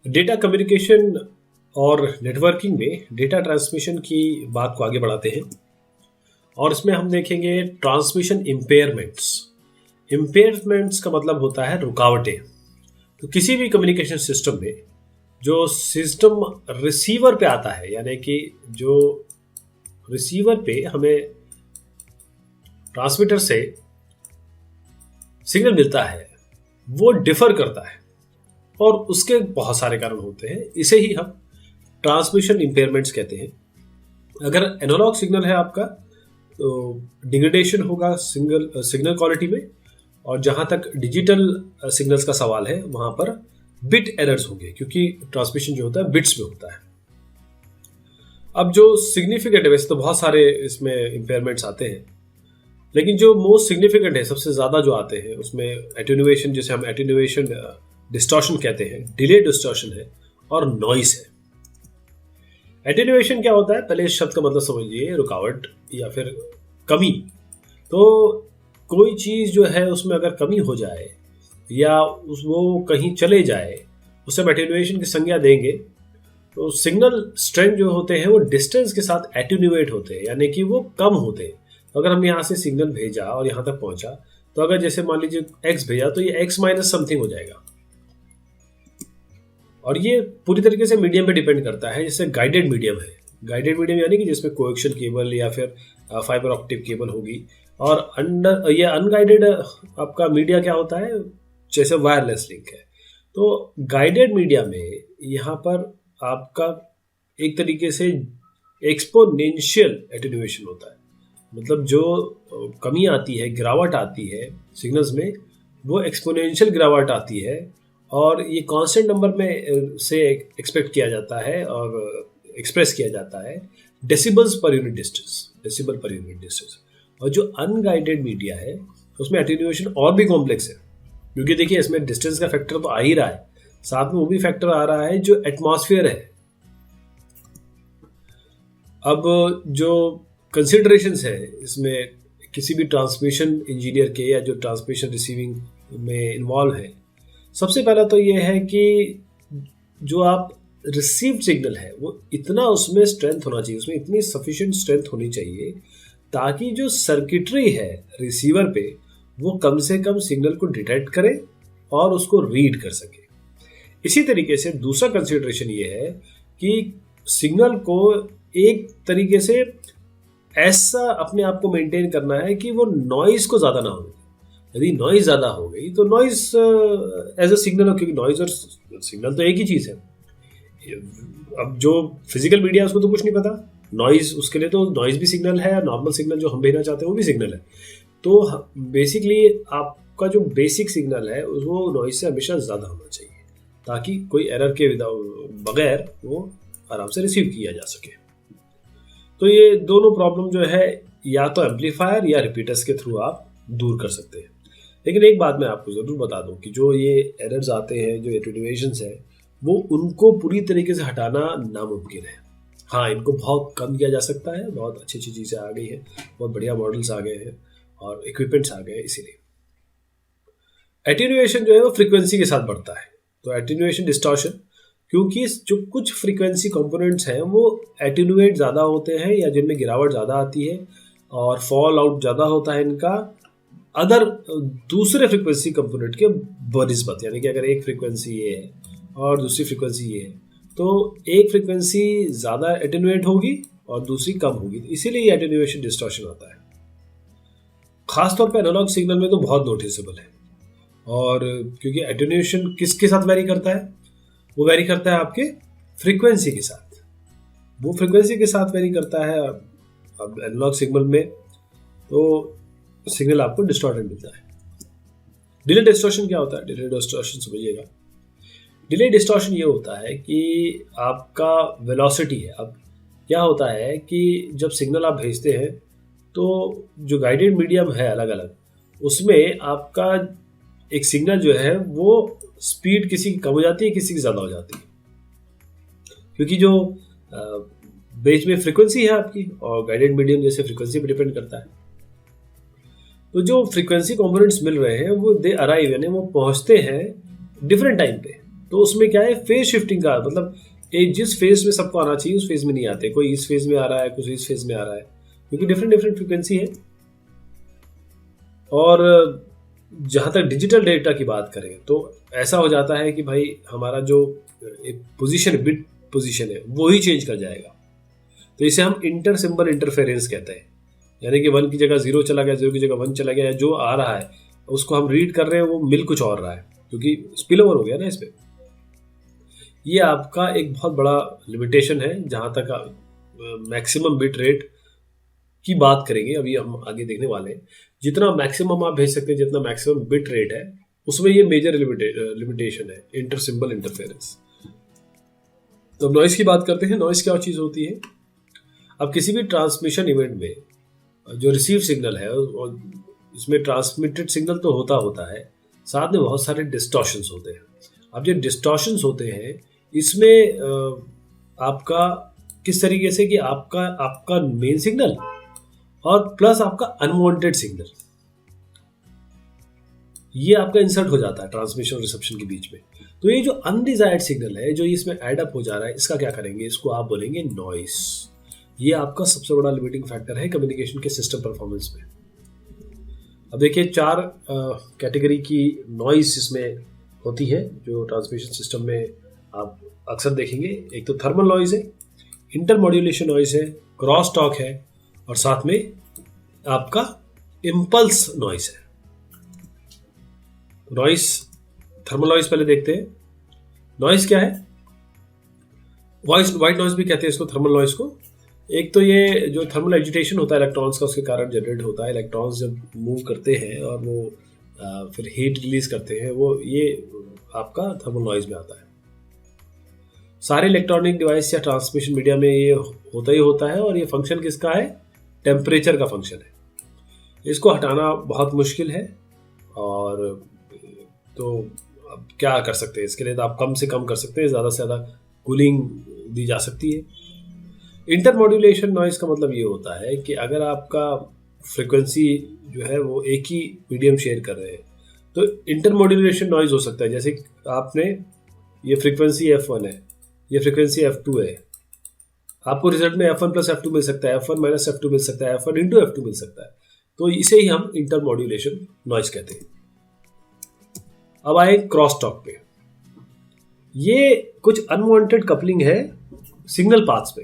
Data communication और networking में data transmission की बात को आगे बढ़ाते हैं और इसमें हम देखेंगे ट्रांसमिशन इम्पेयरमेंट्स। इम्पेयरमेंट्स का मतलब होता है रुकावटें। तो किसी भी कम्युनिकेशन सिस्टम में जो सिस्टम रिसीवर पे आता है, यानी कि जो रिसीवर पे हमें ट्रांसमीटर से सिग्नल मिलता है, वो डिफर करता है और उसके बहुत सारे कारण होते हैं। इसे ही हम ट्रांसमिशन इम्पेयरमेंट्स कहते हैं। अगर एनालॉग सिग्नल है आपका तो डिग्रेडेशन होगा सिग्नल क्वालिटी में, और जहाँ तक डिजिटल सिग्नल्स का सवाल है वहाँ पर बिट एरर्स होंगे, क्योंकि ट्रांसमिशन जो होता है बिट्स में होता है। अब जो सिग्निफिकेंट है, वैसे तो बहुत सारे इसमें इम्पेयरमेंट्स आते हैं, लेकिन जो मोस्ट सिग्निफिकेंट है, सबसे ज़्यादा जो आते हैं उसमें एटेन्युएशन, जिसे हम एटेन्युएशन डिस्टॉर्शन कहते हैं, डिले डिस्टॉर्शन है और नॉइस है। एटेन्युएशन क्या होता है, पहले इस शब्द का मतलब समझिए, रुकावट या फिर कमी। तो कोई चीज़ जो है उसमें अगर कमी हो जाए या वो कहीं चले जाए, उसे हम एटेन्युएशन की संज्ञा देंगे। तो सिग्नल स्ट्रेंथ जो होते हैं वो डिस्टेंस के साथ एटेन्युएट होते हैं, यानी कि वो कम होते हैं। तो अगर हम यहाँ से सिग्नल भेजा और यहाँ तक पहुँचा, तो अगर जैसे मान लीजिए x भेजा, तो ये x माइनस समथिंग हो जाएगा। और ये पूरी तरीके से मीडियम पे डिपेंड करता है। जैसे गाइडेड मीडियम है, गाइडेड मीडियम यानी कि जिसमें कोएक्शियल केबल या फिर फाइबर ऑप्टिक केबल होगी, और ये अनगाइडेड आपका मीडिया क्या होता है, जैसे वायरलेस लिंक है। तो गाइडेड मीडिया में यहाँ पर आपका एक तरीके से एक्सपोनेंशियल एटेन्युएशन होता है, मतलब जो कमी आती है, गिरावट आती है सिग्नल्स में, वो एक्सपोनेंशियल गिरावट आती है, और ये कांस्टेंट नंबर में से एक्सपेक्ट किया जाता है और एक्सप्रेस किया जाता है decibels per unit distance, decibel per unit distance. और जो अनगाइडेड मीडिया है उसमें एटेन्युएशन और भी कॉम्प्लेक्स है, क्योंकि देखिए इसमें डिस्टेंस का फैक्टर तो आ ही रहा है, साथ में वो भी फैक्टर आ रहा है जो एटमॉस्फेयर है। अब जो कंसिडरेशंस है इसमें किसी भी ट्रांसमिशन इंजीनियर के या जो ट्रांसमिशन रिसीविंग में इन्वॉल्व है, सबसे पहला तो ये है कि जो आप रिसीव्ड सिग्नल है वो इतना उसमें स्ट्रेंथ होना चाहिए, उसमें इतनी सफिशिएंट स्ट्रेंथ होनी चाहिए ताकि जो सर्किटरी है रिसीवर पे वो कम से कम सिग्नल को डिटेक्ट करे और उसको रीड कर सके। इसी तरीके से दूसरा कंसिडरेशन ये है कि सिग्नल को एक तरीके से ऐसा अपने आप को मेंटेन करना है कि वो नॉइज को ज़्यादा ना हो। यदि नॉइज ज़्यादा हो गई तो नॉइज एज अ सिग्नल, क्योंकि नॉइज और सिग्नल तो एक ही चीज़ है। अब जो फिजिकल मीडिया है उसको तो कुछ नहीं पता, नॉइज उसके लिए तो नॉइज भी सिग्नल है, नॉर्मल सिग्नल जो हम भेजना चाहते हैं वो भी सिग्नल है। तो बेसिकली आपका जो बेसिक सिग्नल है वो नॉइज से हमेशा ज़्यादा होना चाहिए, ताकि कोई एरर के बगैर वो आराम से रिसीव किया जा सके। तो ये दोनों प्रॉब्लम जो है या तो एम्पलीफायर या रिपीटर्स के थ्रू आप दूर कर सकते हैं। लेकिन एक बात मैं आपको ज़रूर बता दूं कि जो ये एरर्स आते हैं, जो एटेन्युएशंस है, वो उनको पूरी तरीके से हटाना नामुमकिन है। हाँ, इनको बहुत कम किया जा सकता है, बहुत अच्छी अच्छी चीज़ें आ गई हैं, बहुत बढ़िया मॉडल्स आ गए हैं और इक्विपमेंट्स आ गए हैं। इसीलिए एटेन्युएशन जो है वो फ्रीक्वेंसी के साथ बढ़ता है। तो एटेन्युएशन डिस्टॉर्शन, क्योंकि जो कुछ फ्रीक्वेंसी कंपोनेंट्स हैं वो एटेन्युएट ज़्यादा होते हैं या जिनमें गिरावट ज़्यादा आती है और फॉल आउट ज़्यादा होता है इनका अदर दूसरे फ्रीक्वेंसी कंपोनेंट के बनिस्बत। यानी कि अगर एक फ्रीक्वेंसी ये है और दूसरी फ्रीक्वेंसी ये है, तो एक फ्रीक्वेंसी ज़्यादा एटेन्युएट होगी और दूसरी कम होगी, इसीलिए एटेन्युएशन डिस्टॉर्शन होता है। खासतौर पर एनालॉग सिग्नल में तो बहुत नोटिसेबल है, और क्योंकि एटेन्युएशन किसके साथ वेरी करता है, वो वेरी करता है आपके फ्रीक्वेंसी के साथ, वो फ्रीक्वेंसी के साथ वेरी करता है। अब एनालॉग सिग्नल में तो सिग्नल आपको डिस्टॉर्टेड मिलता है। डिले डिस्टॉर्शन क्या होता है? डिले डिस्टॉर्शन समझिएगा। डिले डिस्टॉर्शन ये होता है कि आपका वेलोसिटी है। अब क्या होता है कि जब सिग्नल आप भेजते हैं तो जो गाइडेड मीडियम है अलग अलग, उसमें आपका एक सिग्नल जो है वो स्पीड किसी की कम हो जाती है, किसी की ज़्यादा हो जाती है, क्योंकि जो बीच में फ्रीक्वेंसी है आपकी, और गाइडेड मीडियम जैसे फ्रीक्वेंसी पर डिपेंड करता है। तो जो फ्रीक्वेंसी कंपोनेंट्स मिल रहे हैं वो दे अराइव, यानी वो पहुंचते हैं डिफरेंट टाइम पे। तो उसमें क्या है, फेज शिफ्टिंग का मतलब एक जिस फेज में सबको आना चाहिए उस फेज में नहीं आते, कोई इस फेज में आ रहा है, कुछ इस फेज में आ रहा है, क्योंकि डिफरेंट डिफरेंट फ्रिक्वेंसी है। और जहाँ तक डिजिटल डेटा की बात करें तो ऐसा हो जाता है कि भाई हमारा जो एक पोजीशन बिट पोजीशन है वो ही चेंज कर जाएगा। तो इसे हम इंटर सिंबल इंटरफेरेंस कहते हैं, यानी कि 1 की जगह 0 चला गया, 0 की जगह 1 चला गया, या जो आ रहा है उसको हम रीड कर रहे हैं वो मिल कुछ और रहा है, क्योंकि स्पिल ओवर हो गया ना इस पे। ये आपका एक बहुत बड़ा लिमिटेशन है जहाँ तक मैक्सिमम बिट रेट की बात करेंगे, अभी हम आगे देखने वाले हैं। जितना मैक्सिमम आप भेज सकते हैं, जितना मैक्सिमम बिट रेट है, उसमें ये मेजर लिमिटेशन है, इंटर सिंबल इंटरफेरेंस। तो नॉइस की बात करते हैं। नॉइस क्या चीज़ होती है? अब किसी भी ट्रांसमिशन इवेंट में जो रिसीव सिग्नल है और इसमें ट्रांसमिटेड सिग्नल तो होता है, साथ में बहुत सारे डिस्टॉर्शंस होते हैं। अब जो डिस्टॉर्शंस होते हैं इसमें आपका किस तरीके से कि आपका मेन सिग्नल और प्लस आपका अनवांटेड सिग्नल, ये आपका इंसर्ट हो जाता है ट्रांसमिशन और रिसेप्शन के बीच में। तो ये जो अनडिजायर्ड सिग्नल है जो इसमें ऐड अप हो जा रहा है, इसका क्या करेंगे, इसको आप बोलेंगे नॉइस। ये आपका सबसे बड़ा लिमिटिंग फैक्टर है कम्युनिकेशन के सिस्टम परफॉर्मेंस में। अब देखिए 4 कैटेगरी की नॉइस इसमें होती है जो ट्रांसमिशन सिस्टम में आप अक्सर देखेंगे। एक तो थर्मल नॉइज है, इंटरमॉड्यूलेशन नॉइज है, क्रॉस टॉक है, और साथ में आपका इम्पल्स नॉइस है। नॉइस, थर्मल नॉइस पहले देखते हैं। नॉइस क्या है? वाइट नॉइस भी कहते हैं इसको, थर्मल नॉइस को। एक तो ये जो थर्मल एजिटेशन होता है इलेक्ट्रॉन्स का, उसके कारण जनरेट होता है। इलेक्ट्रॉन्स जब मूव करते हैं और वो फिर हीट रिलीज करते हैं, वो ये आपका थर्मल नॉइस में आता है। सारे इलेक्ट्रॉनिक डिवाइस या ट्रांसमिशन मीडिया में ये होता ही होता है, और ये फंक्शन किसका है? टेम्परेचर का फंक्शन है। इसको हटाना बहुत मुश्किल है, और तो अब क्या कर सकते हैं इसके लिए? तो आप कम से कम कर सकते हैं, ज़्यादा से ज़्यादा कूलिंग दी जा सकती है। इंटरमॉड्यूलेशन नॉइस का मतलब ये होता है कि अगर आपका फ्रिक्वेंसी जो है वो एक ही मीडियम शेयर कर रहे हैं, तो इंटरमॉड्यूलेशन नॉइज हो सकता है। जैसे आपने ये फ्रिक्वेंसी F1 है, ये फ्रिक्वेंसी F2 है, आपको रिजल्ट में F1 प्लस F2 मिल सकता है, F1 माइनस F2 मिल सकता है, F1 इंटू F2 मिल सकता है। तो इसे ही हम इंटरमॉड्यूलेशन नॉइज कहते हैं। अब आए क्रॉस टॉक पे। ये कुछ अनवांटेड कपलिंग है सिग्नल पाथ्स पे,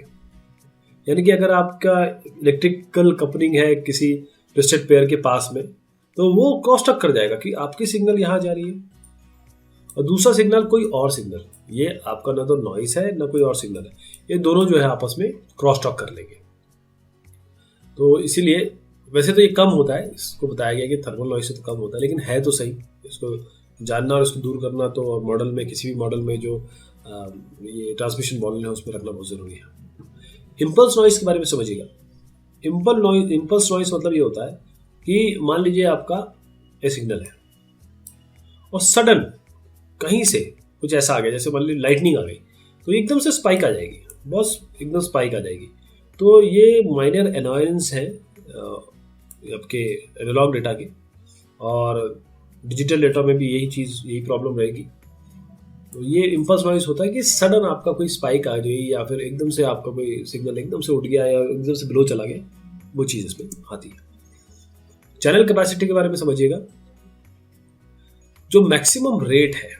यानी कि अगर आपका इलेक्ट्रिकल कपलिंग है किसी ट्विस्टेड पेयर के पास में, तो वो क्रॉस टॉक कर जाएगा कि आपकी सिग्नल यहाँ जा रही है और दूसरा सिग्नल कोई और सिग्नल, ये आपका ना तो नॉइस है ना कोई और सिग्नल है, ये दोनों जो है आपस में क्रॉस टॉक कर लेंगे। तो इसीलिए वैसे तो ये कम होता है, इसको बताया गया कि थर्मल नॉइस से तो कम होता है, लेकिन है तो सही। इसको जानना और इसको दूर करना तो मॉडल में, किसी भी मॉडल में जो ये ट्रांसमिशन मॉडल है उसमें रखना बहुत ज़रूरी है। इम्पल्स नॉइस के बारे में समझिएगा। इम्पल्स नॉइस मतलब ये होता है कि मान लीजिए आपका ये सिग्नल है और सडन कहीं से कुछ ऐसा आ गया, जैसे मान लीजिए लाइटनिंग आ गई, तो एकदम से स्पाइक आ जाएगी, बस एकदम स्पाइक आ जाएगी। तो ये माइनर एनॉयंस है आपके एनालॉग डेटा के, और डिजिटल डेटा में भी यही प्रॉब्लम रहेगी। तो ये इम्पल्स नॉइस होता है कि सडन आपका कोई स्पाइक आ गई, या फिर एकदम से आपका कोई सिग्नल एकदम से उठ गया या एकदम से बिलो चला गया, वो चीज़ इसमें आती है। चैनल कैपेसिटी के बारे में समझिएगा। जो मैक्सिमम रेट है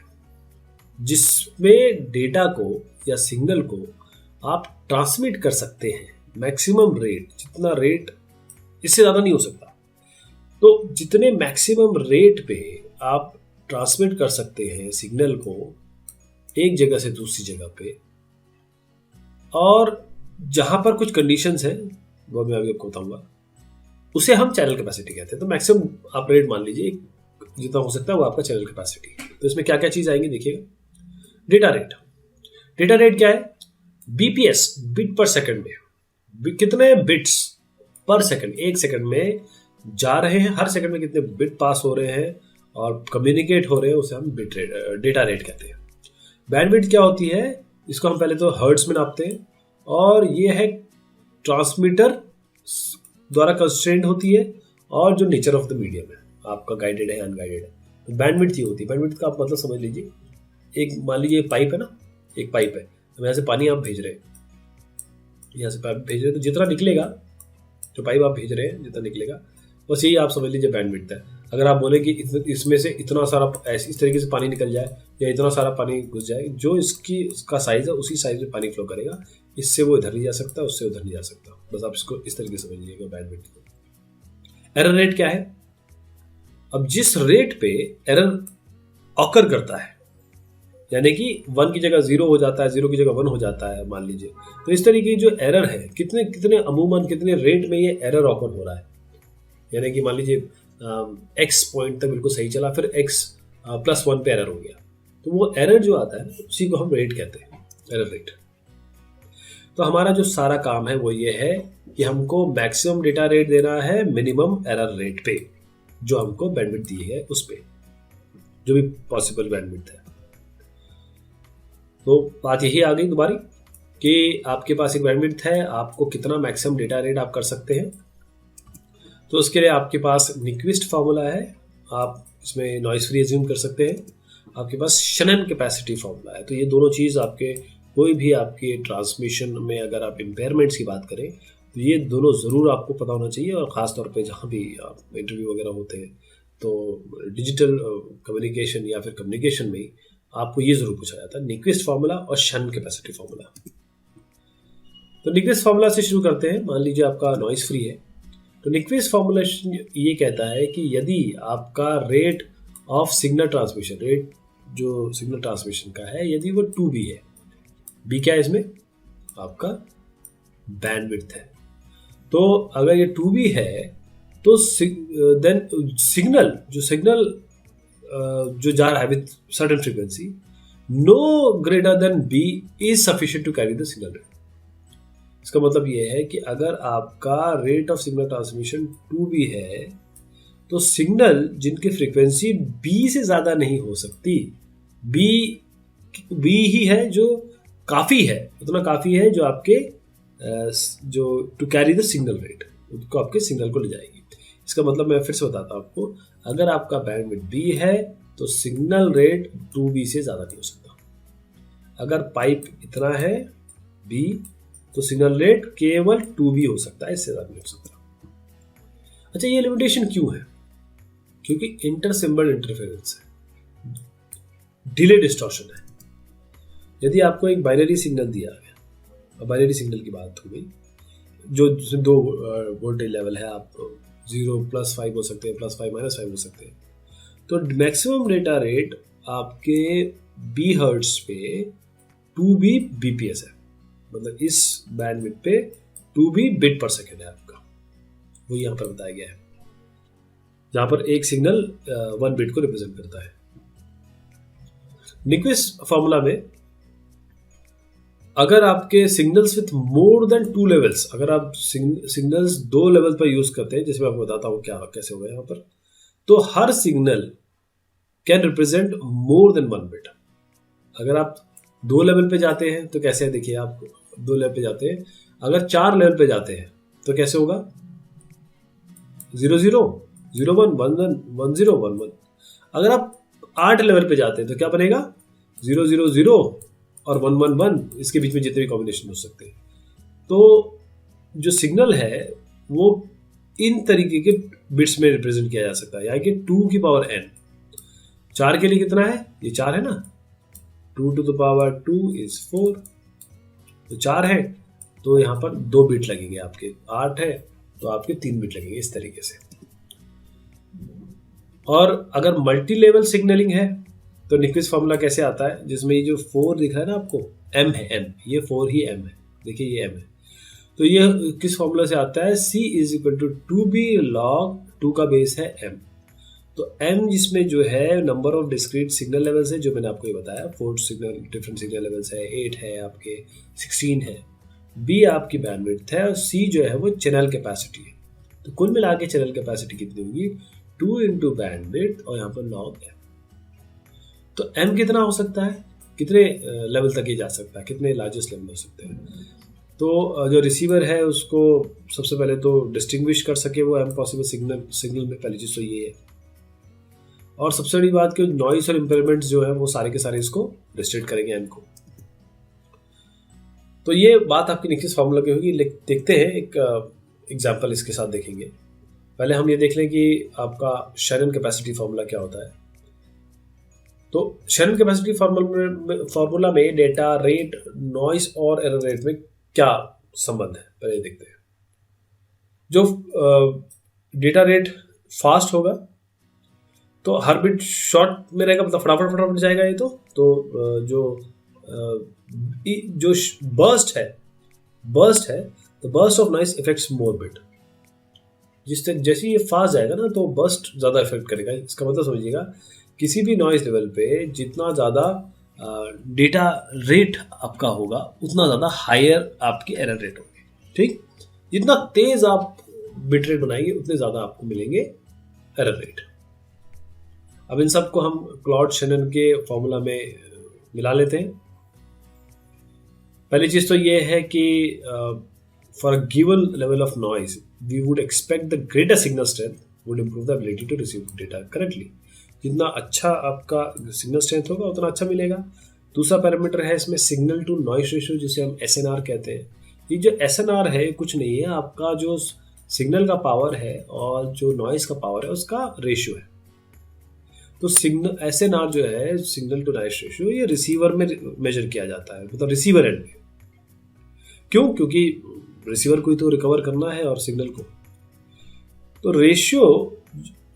जिसमें डेटा को या सिग्नल को आप ट्रांसमिट कर सकते हैं, मैक्सिमम रेट, जितना रेट, इससे ज़्यादा नहीं हो सकता। तो जितने मैक्सिमम रेट पे आप ट्रांसमिट कर सकते हैं सिग्नल को एक जगह से दूसरी जगह पे, और जहां पर कुछ कंडीशंस हैं वो मैं अभी आपको बताऊंगा, उसे हम चैनल कैपेसिटी कहते हैं। तो मैक्सिमम आप रेट मान लीजिए जितना हो सकता है वो आपका चैनल कैपेसिटी है। तो इसमें क्या क्या चीज़ आएंगी देखिएगा। Data rate. डेटा रेट क्या है? BPS, बिट पर सेकंड में कितने बिट्स पर सेकंड, एक सेकंड में जा रहे हैं, हर सेकंड में कितने बिट पास हो रहे हैं और कम्युनिकेट हो रहे हैं, उसे हम बिट रेट, डेटा रेट कहते हैं। बैंडविड्थ क्या होती है? इसको हम पहले तो हर्ट्ज में नापते हैं, और ये है ट्रांसमीटर द्वारा कंस्ट्रेंड होती है, और जो नेचर ऑफ द मीडियम है आपका गाइडेड है अनगाइडेड है। तो बैंडविड्थ ये होती है। बैंडविड्थ का आप मतलब समझ लीजिए, एक मान लीजिए पाइप है ना, एक पाइप है, तो यहाँ से पानी आप भेज रहे हैं, यहाँ से पाइप भेज रहे हैं, तो जितना निकलेगा, जो पाइप आप भेज रहे हैं जितना निकलेगा, बस यही आप समझ लीजिए बैंडविड्थ है। अगर आप बोले कि इसमें से इतना सारा इस तरीके से पानी निकल जाए या इतना सारा पानी घुस जाए, जो इसका साइज है उसी साइज में पानी फ्लो करेगा, इससे वो इधर नहीं जा सकता, उससे उधर नहीं जा सकता। बस आप इसको इस तरीके से समझ लीजिएगा बैंडविड्थ को। एरर रेट क्या है? अब जिस रेट पे एरर ऑकर करता है, यानी कि 1 की जगह 0 हो जाता है, 0 की जगह 1 हो जाता है मान लीजिए, तो इस तरीके की जो एरर है, कितने अमूमन कितने रेट में ये एरर ऑकर हो रहा है, यानी कि मान लीजिए x पॉइंट तक बिल्कुल सही चला, फिर x +1 पे एरर हो गया, तो वो एरर जो आता है उसी को हम रेट कहते हैं, एरर रेट। तो हमारा जो सारा काम है वो ये है कि हमको मैक्सिमम डेटा रेट देना है मिनिमम एरर रेट पे, जो हमको बैंडविड्थ दी है उस पे, जो भी पॉसिबल बैंडविड्थ है। तो बात यही आ गई दोबारा कि आपके पास एक बैंडविड्थ है, आपको कितना मैक्सिमम डेटा रेट आप कर सकते हैं। तो उसके लिए आपके पास न्यूक्विस्ट फार्मूला है, आप इसमें नॉइस फ्री एज्यूम कर सकते हैं। आपके पास शनन कैपेसिटी फार्मूला है। तो ये दोनों चीज़ आपके कोई भी आपके ट्रांसमिशन में अगर आप इम्पेयरमेंट्स की बात करें तो ये दोनों ज़रूर आपको पता होना चाहिए। और ख़ास तौर पे जहाँ भी आप इंटरव्यू वगैरह होते हैं तो डिजिटल कम्युनिकेशन या फिर कम्युनिकेशन में आपको ये ज़रूर पूछा जाता है, न्यूक्विस्ट फार्मूला और शनन कैपेसिटी फार्मूला। तो न्यूक्विस्ट फार्मूला से शुरू करते हैं। मान लीजिए आपका नॉइस फ्री है, तो न्यूक्विस्ट फार्मूला ये कहता है कि यदि आपका rate of signal transmission, rate जो सिग्नल ट्रांसमिशन का है, यदि वो 2b है, b क्या है इसमें? आपका बैंडविड्थ है। तो अगर ये 2b है तो देन सिग्नल जो जा रहा है with certain frequency, no greater than b is sufficient to carry the signal rate. इसका मतलब ये है कि अगर आपका rate of signal transmission 2b है तो सिग्नल जिनकी फ्रीक्वेंसी b से ज़्यादा नहीं हो सकती, b ही है जो काफ़ी है, उतना काफ़ी है जो आपके जो to carry the signal rate, उसको आपके सिग्नल को ले जाएगी। इसका मतलब मैं फिर से बताता हूँ आपको, अगर आपका बैंडविड्थ b है तो सिग्नल रेट 2b से ज़्यादा नहीं हो सकता। अगर पाइप इतना है b तो सिग्नल रेट केवल 2b हो सकता है, इससे ज़्यादा नहीं हो सकता। अच्छा, ये लिमिटेशन क्यों है? क्योंकि इंटर सिंबल इंटरफेरेंस है, डिले डिस्टॉर्शन है। यदि आपको एक बाइनरी सिग्नल दिया गया, और बाइनरी सिग्नल की बात हो गई, जो 2 वोल्टेज लेवल है, आप 0 +5 हो सकते हैं, +5 -5 हो सकते हैं, तो मैक्सिमम डेटा रेट आपके b हर्ट्ज पे 2b bps है, मतलब इस बैंडविड्थ पे 2b बिट पर सेकेंड है आपका, वो यहाँ पर बताया गया है, जहाँ पर एक सिग्नल 1 बिट को रिप्रेजेंट करता है। न्यूक्विस्ट फार्मूला में अगर आपके signals with more than 2 levels, अगर आप सिग्नल्स 2 लेवल पर यूज करते हैं, जैसे मैं आपको बताता हूँ क्या कैसे होगा यहाँ पर, तो हर signal can represent more than 1 bit. अगर आप 2 लेवल पे जाते हैं तो कैसे है, देखिए आप 2 लेवल पे जाते हैं, अगर 4 लेवल पे जाते हैं तो कैसे होगा, 0 0 0 1 1 1 1 0 1 1। अगर आप 8 लेवल पे जाते हैं तो क्या बनेगा, 0 0 0 और 1 1 1, इसके बीच में जितने भी कॉम्बिनेशन हो सकते हैं। तो जो सिग्नल है वो इन तरीके के बिट्स में रिप्रेजेंट किया जा सकता है, यानी कि 2 की पावर n। 4 के लिए कितना है, ये 4 है ना, 2 to the power 2 is 4, तो 4 है तो यहाँ पर 2 बिट लगेंगे आपके, 8 है तो आपके 3 बिट लगेंगे, इस तरीके से। और अगर मल्टी लेवल सिग्नलिंग है तो न्यूक्विस्ट फार्मूला कैसे आता है, जिसमें ये जो 4 दिख रहा है ना आपको, m है, m, ये 4 ही m है, देखिए ये m है, तो ये किस फार्मूला से आता है, c = 2b log 2 का बेस है m। तो m जिसमें जो है number of discrete signal levels है, जो मैंने आपको ये बताया, 4 सिग्नल डिफरेंट सिग्नल लेवल्स है, 8 है आपके, 16 है, b आपकी बैंडविड्थ है, और c जो है वो चैनल कैपेसिटी है। तो कुल मिला के चैनल कैपेसिटी कितनी होगी, 2 × बैंडविड्थ और यहाँ पर log m। तो m कितना हो सकता है, कितने लेवल तक ये जा सकता है, कितने लार्जेस्ट लेवल हो सकते हैं। तो जो रिसीवर है उसको सबसे पहले तो डिस्टिंग्विश कर सके वो m पॉसिबल सिग्नल में, पहली चीज़ तो ये है। और सबसे बड़ी बात कि नॉइस और इम्पेयरमेंट्स जो है वो सारे के सारे इसको रिस्ट्रिक्ट करेंगे एम को। तो ये बात आपकी निक्विस्ट फार्मूला की होगी। देखते हैं एक एग्जाम्पल इसके साथ देखेंगे। पहले हम ये देख लें कि आपका शैनन कैपेसिटी फार्मूला क्या होता है। तो शैनन कैपेसिटी फार्मूला में डेटा रेट, नॉइस और एरर रेट में क्या संबंध है, पहले देखते हैं। जो डेटा रेट फास्ट होगा तो हर बिट शॉर्ट में रहेगा, मतलब फटाफट फटाफट जाएगा ये। तो जो बर्स्ट है तो burst of noise effects more bit. जैसे ये फास्ट जाएगा ना तो बर्स्ट ज़्यादा इफेक्ट करेगा। इसका मतलब समझिएगा, किसी भी नॉइस लेवल पे जितना ज़्यादा डेटा रेट आपका होगा उतना ज़्यादा हायर आपकी एरर रेट होगी। ठीक, जितना तेज़ आप बिट रेट बनाएंगे उतने ज़्यादा आपको मिलेंगे एरर रेट। अब इन सब को हम क्लॉड शैनन के फॉर्मूला में मिला लेते हैं। पहली चीज़ तो ये है कि for a given level of noise we would expect the greater signal strength would improve the ability to receive data correctly. जितना अच्छा आपका सिग्नल स्ट्रेंथ होगा उतना अच्छा मिलेगा। दूसरा पैरामीटर है इसमें सिग्नल टू नॉइस रेशियो, जिसे हम SNR कहते हैं। ये जो SNR है कुछ नहीं है, आपका जो सिग्नल का पावर है और जो नॉइस का पावर है उसका रेशियो है। तो सिग्नल SNR जो है, सिग्नल टू नॉइस रेशियो, ये रिसीवर में मेजर किया जाता है, मतलब रिसीवर एंड में। क्यों? क्योंकि रिसीवर को ही तो रिकवर करना है और सिग्नल को। तो रेशियो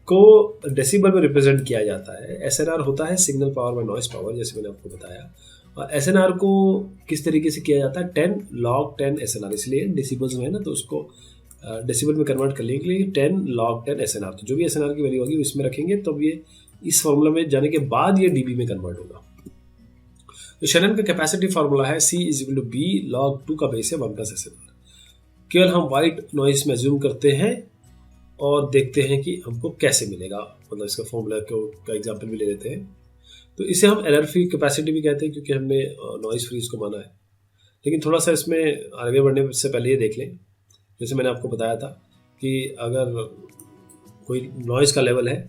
को डेसिबल में रिप्रेजेंट किया जाता है। SNR होता है signal power bye noise power, जैसे मैंने आपको बताया। और SNR को किस तरीके से किया जाता है? 10 log 10 SNR, इसलिए डेसिबल्स में है ना, तो उसको डेसिबल में कन्वर्ट करने के लिए 10 log 10 SNR। तो जो भी SNR की वैल्यू होगी इसमें रखेंगे, तब ये इस फॉर्मूला में जाने के बाद ये dB में कन्वर्ट होगा। तो शैनन का कैपेसिटी फार्मूला है C = B log 2 का बेस है 1 + SNR। केवल हम वाइट नॉइस में ज्यूम करते हैं और देखते हैं कि हमको कैसे मिलेगा, मतलब इसका फॉर्मूला का एग्जांपल भी ले लेते हैं। तो इसे हम एरर फ्री कैपेसिटी भी कहते हैं, क्योंकि हमने नॉइस फ्री इसको माना है। लेकिन थोड़ा सा इसमें आगे बढ़ने से पहले ये देख लें, जैसे मैंने आपको बताया था कि अगर कोई नॉइस का लेवल है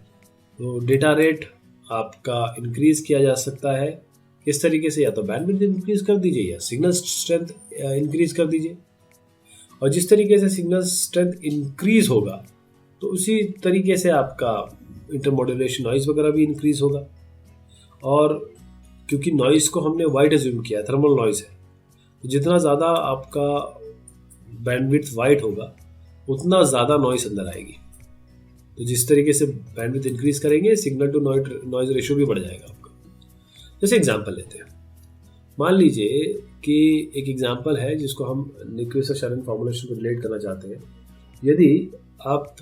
तो डेटा रेट आपका इंक्रीज़ किया जा सकता है। किस तरीके से? या तो बैंडविड्थ इंक्रीज़ कर दीजिए या सिग्नल स्ट्रेंथ इंक्रीज़ कर दीजिए। और जिस तरीके से सिग्नल स्ट्रेंथ इंक्रीज़ होगा तो उसी तरीके से आपका इंटरमॉड्यूलेशन नॉइज़ वगैरह भी इंक्रीज़ होगा। और क्योंकि नॉइज़ को हमने वाइट एज्यूम किया, थर्मल नॉइज़ है, तो जितना ज़्यादा आपका बैंडविड्थ वाइट होगा उतना ज़्यादा नॉइज़ अंदर आएगी। तो जिस तरीके से बैंडविड्थ इंक्रीज़ करेंगे, सिग्नल टू नॉइज़ रेशियो भी बढ़ जाएगा आपका। जैसे एग्जांपल लेते हैं, मान लीजिए कि एक एग्जांपल है जिसको हम निक्विस्ट और शैनन फॉर्मूलेशन को रिलेट करना चाहते हैं। यदि आप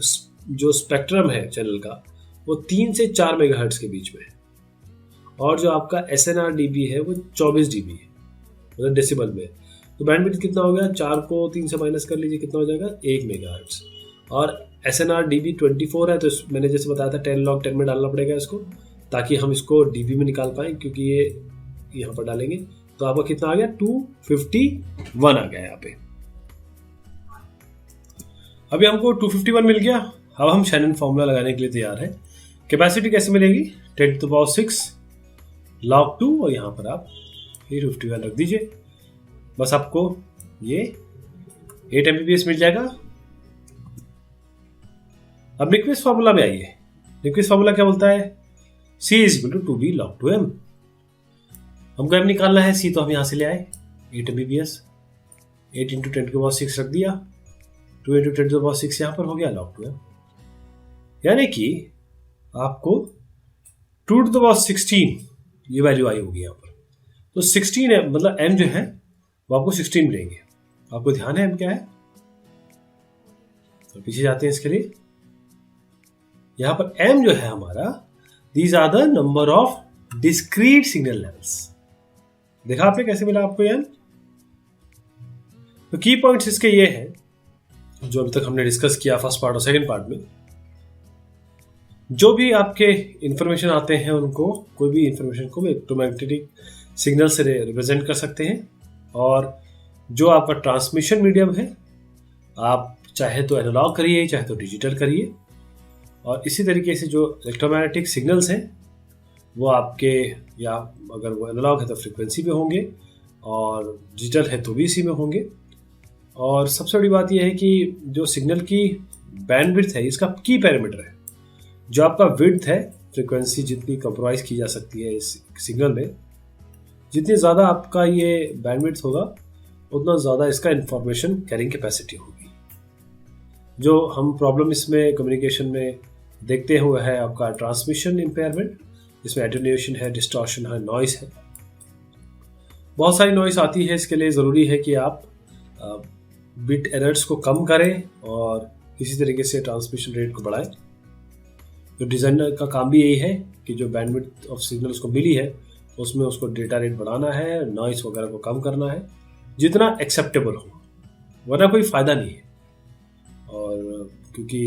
जो स्पेक्ट्रम है चैनल का वो 3 से 4 मेगाहर्ट्ज़ के बीच में है और जो आपका SNR dB है वो 24 dB है, मतलब डेसिबल में, तो बैंडविड्थ कितना हो गया? 4 को 3 से माइनस कर लीजिए, कितना हो जाएगा? 1 मेगाहर्ट्ज़। और SNR dB 24 है, तो मैंने जैसे बताया था 10 log 10 में डालना पड़ेगा इसको, ताकि हम इसको dB में निकाल पाएँ, क्योंकि ये यहाँ पर डालेंगे तो आपका कितना आ गया? 251 आ गया यहाँ पे। अभी हमको 251 मिल गया। अब हम शैनन फॉर्मूला लगाने के लिए तैयार है। कैपेसिटी कैसे मिलेगी? 10⁶ log 2 और यहाँ पर आप 251 रख दीजिए। बस आपको ये 8 Mbps मिल जाएगा। अब निक्विस्ट फॉर्मूला में आइए। निक्विस्ट फॉर्मूला क्या बोलता है? C = 2B log 2M। हमको M निकालना है, C तो हम यहाँ से ले आए 8 Mbps। 8 × 10⁶ रख दिया, 2 × 10⁶ यहाँ पर हो गया log 2M। यानी कि आपको 2⁻16 ये वैल्यू आई होगी यहाँ पर। तो 16 है, मतलब M जो है वो आपको 16 मिलेंगे। आपको ध्यान है M क्या है? तो पीछे जाते हैं इसके लिए। यहाँ पर M जो है हमारा, these are the number of discrete signal levels. देखा आपने कैसे मिला आपको M? तो की पॉइंट्स इसके ये हैं जो अभी तक हमने डिस्कस किया फर्स्ट पार्ट और सेकंड पार्ट में। जो भी आपके इंफॉर्मेशन आते हैं उनको, कोई भी इंफॉर्मेशन को इलेक्ट्रोमैग्नेटिक सिग्नल से रिप्रेजेंट कर सकते हैं। और जो आपका ट्रांसमिशन मीडियम है, आप चाहे तो एनालॉग करिए चाहे तो डिजिटल करिए, और इसी तरीके से जो इलेक्ट्रोमैग्नेटिक सिग्नल्स हैं वो आपके, या अगर वो एनालॉग है तो फ्रिक्वेंसी पे होंगे, और डिजिटल है तो भी इसी में होंगे। और सबसे बड़ी बात यह है कि जो सिग्नल की बैंडविड्थ है इसका की पैरामीटर है। जो आपका विड्थ है, फ्रिक्वेंसी जितनी कंप्रोमाइज़ की जा सकती है इस सिग्नल में, जितनी ज़्यादा आपका ये बैंडविड्थ होगा उतना ज़्यादा इसका इंफॉर्मेशन कैरिंग कैपेसिटी होगी। जो हम प्रॉब्लम इसमें कम्युनिकेशन में देखते हुए है आपका ट्रांसमिशन इम्पेयरमेंट, जिसमें एटेन्यूएशन है, डिस्टॉर्शन है, नॉइस है, बहुत सारी नॉइस आती है। इसके लिए ज़रूरी है कि आप बिट एरर्स को कम करें और इसी तरीके से ट्रांसमिशन रेट को बढ़ाएं। जो डिज़ाइनर का काम भी यही है कि जो बैंडविड्थ ऑफ सिग्नल उसको मिली है उसमें उसको डेटा रेट बढ़ाना है, नॉइस वगैरह को कम करना है जितना एक्सेप्टेबल हो, वरना कोई फ़ायदा नहीं है। और क्योंकि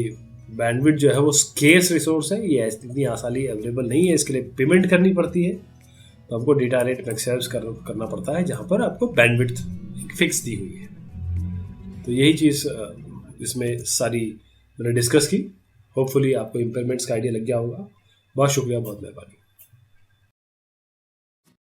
बैंडविड्थ जो है वो स्केर्स रिसोर्स है, ये इतनी आसानी अवेलेबल नहीं है, इसके लिए पेमेंट करनी पड़ती है। तो हमको डेटा रेट मैक्सिमाइज करना पड़ता है जहाँ पर आपको बैंडविड्थ फिक्स दी हुई है। तो यही चीज़ इसमें सारी मैंने डिस्कस की। होपफुली आपको इम्पेयरमेंट्स का आइडिया लग गया होगा। बहुत शुक्रिया, बहुत मेहरबानी।